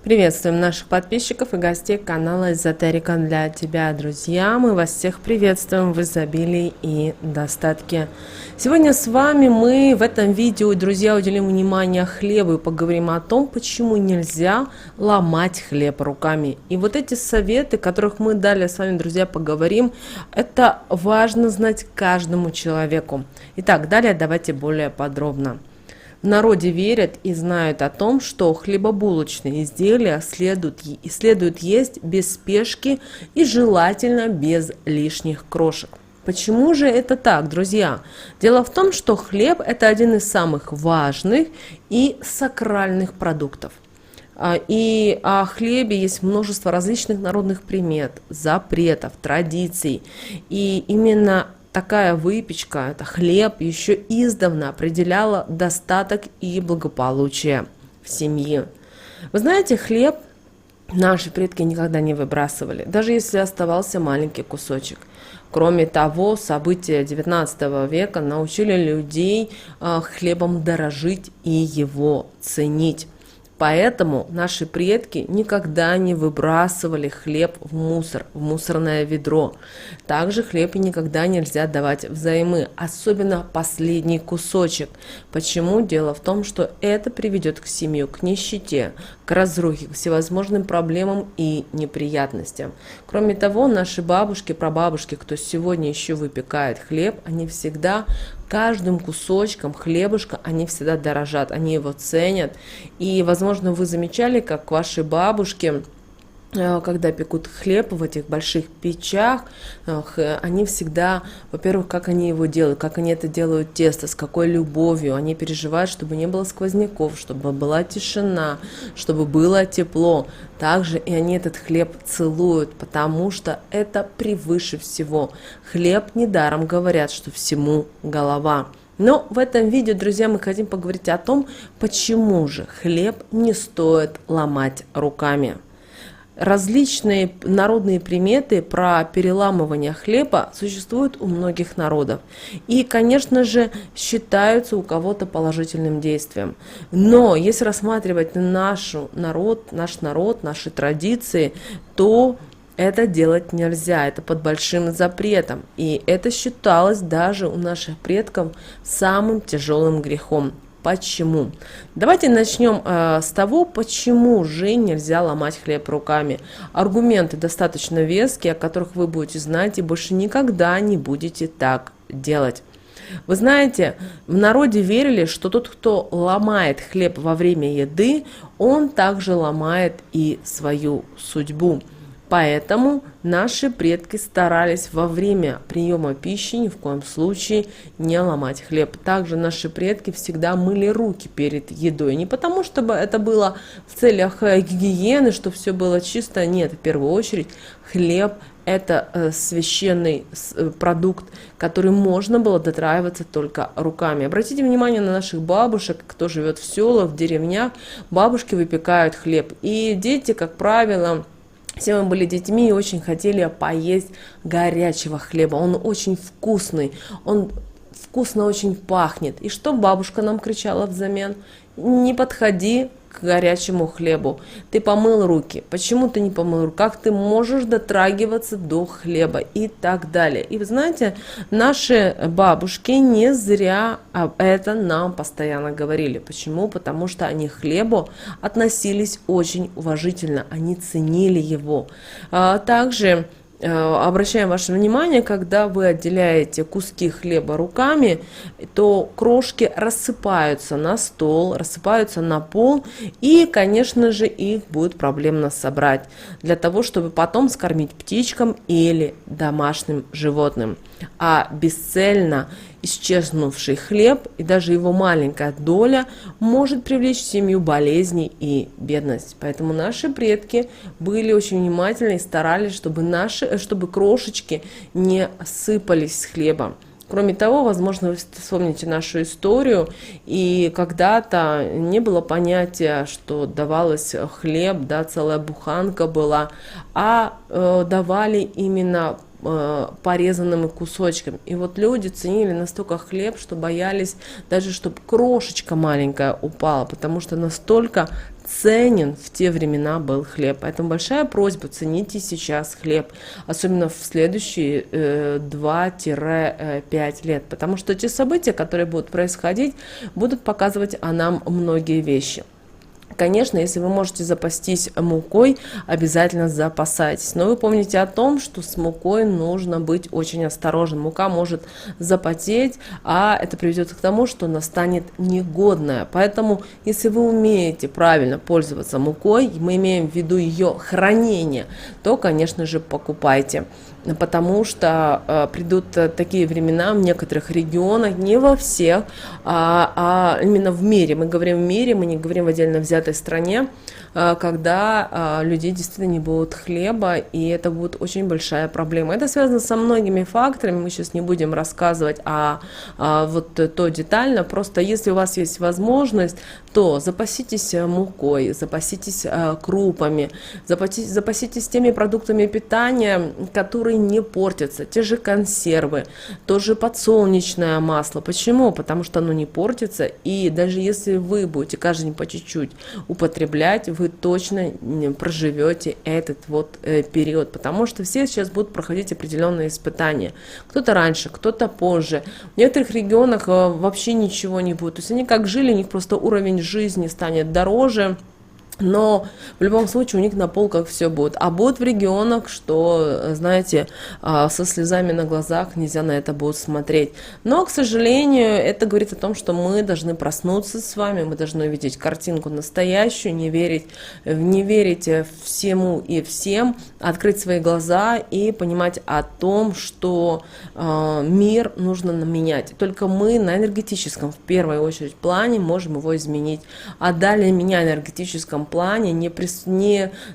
Приветствуем наших подписчиков и гостей канала Эзотерика для тебя, друзья. Мы вас всех приветствуем в изобилии и достатке. Сегодня с вами мы в этом видео, друзья, уделим внимание хлебу и поговорим о том, почему нельзя ломать хлеб руками. И вот эти советы, которых мы далее с вами, друзья, поговорим, это важно знать каждому человеку. Итак, далее давайте более подробно. В народе верят и знают о том, что хлебобулочные изделия следует есть без спешки и желательно без лишних крошек. Почему же это так, друзья? Дело в том, что хлеб – это один из самых важных и сакральных продуктов. И о хлебе есть множество различных народных примет, запретов, традиций. И именно такая выпечка, это хлеб, еще издавна определяла достаток и благополучие в семье. Вы знаете, хлеб наши предки никогда не выбрасывали, даже если оставался маленький кусочек. Кроме того, события XIX века научили людей хлебом дорожить и его ценить. Поэтому наши предки никогда не выбрасывали хлеб в мусор, в мусорное ведро. Также хлеб никогда нельзя давать взаймы, особенно последний кусочек. Почему? Дело в том, что это приведет к семье, к нищете, к разрухе, к всевозможным проблемам и неприятностям. Кроме того, наши бабушки, прабабушки, кто сегодня еще выпекает хлеб, они всегда каждым кусочком хлебушка, они всегда дорожат, они его ценят. И, возможно, вы замечали, как ваши бабушки, когда пекут хлеб в этих больших печах, они всегда, во-первых, как они его делают, как они это делают тесто, с какой любовью, они переживают, чтобы не было сквозняков, чтобы была тишина, чтобы было тепло. Также и они этот хлеб целуют, потому что это превыше всего. Хлеб недаром говорят, что всему голова. Но в этом видео, друзья, мы хотим поговорить о том, почему же хлеб не стоит ломать руками. Различные народные приметы про переламывание хлеба существуют у многих народов. И, конечно же, считаются у кого-то положительным действием. Но если рассматривать наш народ, наши традиции, то это делать нельзя, это под большим запретом. И это считалось даже у наших предков самым тяжелым грехом. Почему? Давайте начнем с того, почему же нельзя ломать хлеб руками. Аргументы достаточно веские, о которых вы будете знать и больше никогда не будете так делать. Вы знаете, в народе верили, что тот, кто ломает хлеб во время еды, он также ломает и свою судьбу. Поэтому наши предки старались во время приема пищи ни в коем случае не ломать хлеб. Также наши предки всегда мыли руки перед едой. Не потому, чтобы это было в целях гигиены, чтобы все было чисто. Нет, в первую очередь хлеб – это священный продукт, который можно было дотрагиваться только руками. Обратите внимание на наших бабушек, кто живет в селах, в деревнях. Бабушки выпекают хлеб. И дети, как правило, все мы были детьми и очень хотели поесть горячего хлеба. Он очень вкусный, он вкусно очень пахнет. И что бабушка нам кричала взамен? Не подходи к горячему хлебу. Ты помыл руки. Почему ты не помыл руки? Как ты можешь дотрагиваться до хлеба? И так далее. И вы знаете, наши бабушки не зря об этом нам постоянно говорили. Почему? Потому что они к хлебу относились очень уважительно. Они ценили его. Также обращаем ваше внимание, когда вы отделяете куски хлеба руками, то крошки рассыпаются на стол, рассыпаются на пол, и, конечно же, их будет проблемно собрать, для того, чтобы потом скормить птичкам или домашним животным. А бесцельно исчезнувший хлеб и даже его маленькая доля может привлечь в семью болезни и бедность. Поэтому наши предки были очень внимательны и старались, чтобы крошечки не сыпались с хлеба. Кроме того, возможно, вы вспомните нашу историю, и когда-то не было понятия, что давалось хлеб, да, целая буханка была, а давали именно порезанными кусочками. И вот люди ценили настолько хлеб, что боялись даже, чтобы крошечка маленькая упала, потому что настолько ценен в те времена был хлеб. Поэтому большая просьба: цените сейчас хлеб, особенно в следующие 2-5 лет, потому что те события, которые будут происходить, будут показывать о нам многие вещи. Конечно, если вы можете запастись мукой, обязательно запасайтесь. Но вы помните о том, что с мукой нужно быть очень осторожным. Мука может запотеть, а это приведет к тому, что она станет негодная. Поэтому, если вы умеете правильно пользоваться мукой, мы имеем в виду ее хранение, то, конечно же, покупайте. Потому что придут такие времена в некоторых регионах, не во всех, а именно в мире. Мы говорим в мире, мы не говорим в отдельно взятой стране, когда людей действительно не будет хлеба, и это будет очень большая проблема. Это связано со многими факторами, мы сейчас не будем рассказывать вот то детально, просто если у вас есть возможность, то запаситесь мукой, запаситесь крупами, запаситесь теми продуктами питания, которые не портятся, те же консервы, тоже подсолнечное масло. Почему? Потому что оно не портится, и даже если вы будете каждый день по чуть-чуть употреблять, вы точно проживете этот вот период, потому что все сейчас будут проходить определенные испытания. Кто-то раньше, кто-то позже. В некоторых регионах вообще ничего не будет. То есть они как жили, у них просто уровень жизни станет дороже. Но в любом случае у них на полках все будет. А будет в регионах, что, знаете, со слезами на глазах нельзя на это будет смотреть. Но, к сожалению, это говорит о том, что мы должны проснуться с вами, мы должны видеть картинку настоящую, не верить всему и всем, открыть свои глаза и понимать о том, что мир нужно менять. Только мы на энергетическом, в первую очередь, плане можем его изменить. А далее, меняя энергетическом плане, не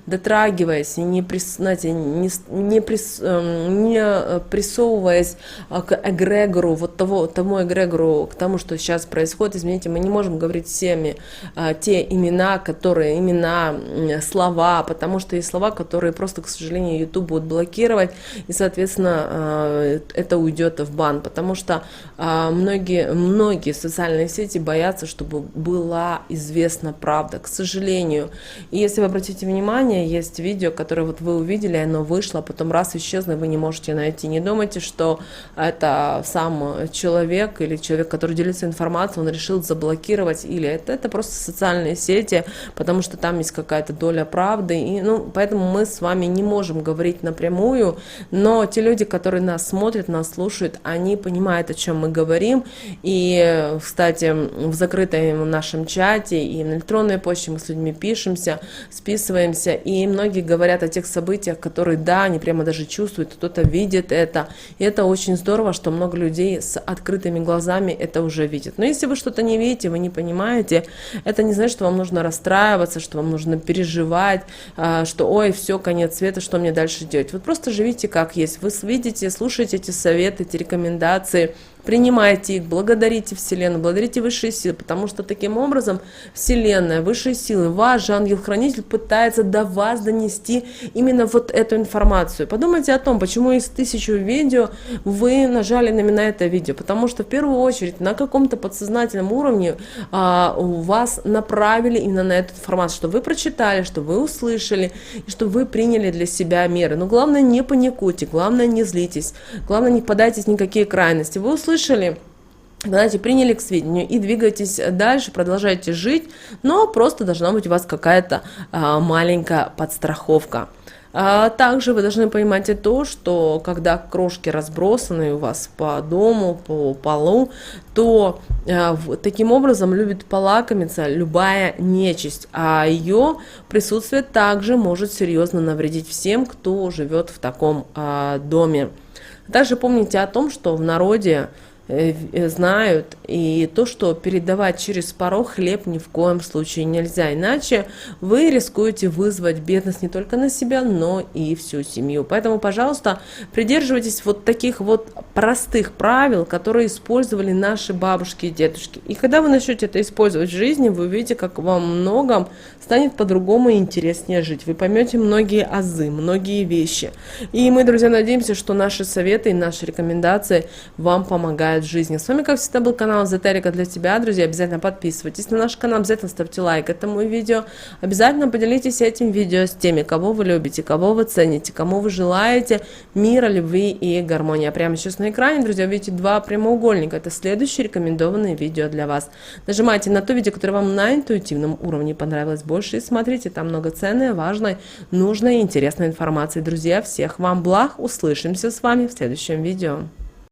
дотрагиваясь, не присовываясь к эгрегору, вот тому эгрегору, к тому, что сейчас происходит. Извините, мы не можем говорить всеми те имена, слова, потому что есть слова, которые просто, к сожалению, YouTube будет блокировать, и, соответственно, это уйдет в бан, потому что многие социальные сети боятся, чтобы была известна правда, к сожалению. И если вы обратите внимание, есть видео, которое вот вы увидели, оно вышло, а потом раз исчезло, вы не можете найти. Не думайте, что это сам человек или человек, который делится информацией, он решил заблокировать, или это просто социальные сети, потому что там есть какая-то доля правды, и, поэтому мы с вами не можем говорить напрямую, но те люди, которые нас смотрят, нас слушают, они понимают, о чем мы говорим. И, кстати, в закрытом нашем чате и на электронной почте мы с людьми пишемся, списываемся, и многие говорят о тех событиях, которые, да, они прямо даже чувствуют, кто-то видит это, и это очень здорово, что много людей с открытыми глазами это уже видят. Но если вы что-то не видите, вы не понимаете, это не значит, что вам нужно расстраиваться, что вам нужно переживать, что ой, все, конец света, что мне дальше делать. Вот просто живите как есть, вы видите, слушаете эти советы, эти рекомендации, принимайте их, благодарите Вселенную, благодарите высшие силы, потому что таким образом Вселенная, высшие силы, ваш же ангел-хранитель пытается до вас донести именно вот эту информацию. Подумайте о том, почему из 1000 видео вы нажали именно на это видео, потому что в первую очередь на каком-то подсознательном уровне у вас направили именно на эту информацию, что вы прочитали, что вы услышали, и что вы приняли для себя меры. Но главное, не паникуйте, главное, не злитесь, главное, не впадайтесь в никакие крайности. Вы услышали, знаете, приняли к сведению и двигаетесь дальше, продолжаете жить, но просто должна быть у вас какая-то маленькая подстраховка. Также вы должны понимать и то, что когда крошки разбросаны у вас по дому, по полу, то таким образом любит полакомиться любая нечисть, а ее присутствие также может серьезно навредить всем, кто живет в таком доме. Также помните о том, что в народе знают, и то, что передавать через порог хлеб ни в коем случае нельзя, иначе вы рискуете вызвать бедность не только на себя, но и всю семью. Поэтому, пожалуйста, придерживайтесь вот таких вот простых правил, которые использовали наши бабушки и дедушки. И когда вы начнете это использовать в жизни, вы увидите, как во многом станет по-другому и интереснее жить. Вы поймете многие азы, многие вещи. И мы, друзья, надеемся, что наши советы и наши рекомендации вам помогают в жизни. С вами, как всегда, был канал Эзотерика для тебя, друзья. Обязательно подписывайтесь на наш канал, обязательно ставьте лайк этому видео. Обязательно поделитесь этим видео с теми, кого вы любите, кого вы цените, кому вы желаете мира, любви и гармонии. А прямо сейчас на экране, друзья, видите два прямоугольника. Это следующие рекомендованные видео для вас. Нажимайте на то видео, которое вам на интуитивном уровне понравилось больше, и смотрите, там много ценной, важной, нужной и интересной информации. Друзья, всех вам благ. Услышимся с вами в следующем видео.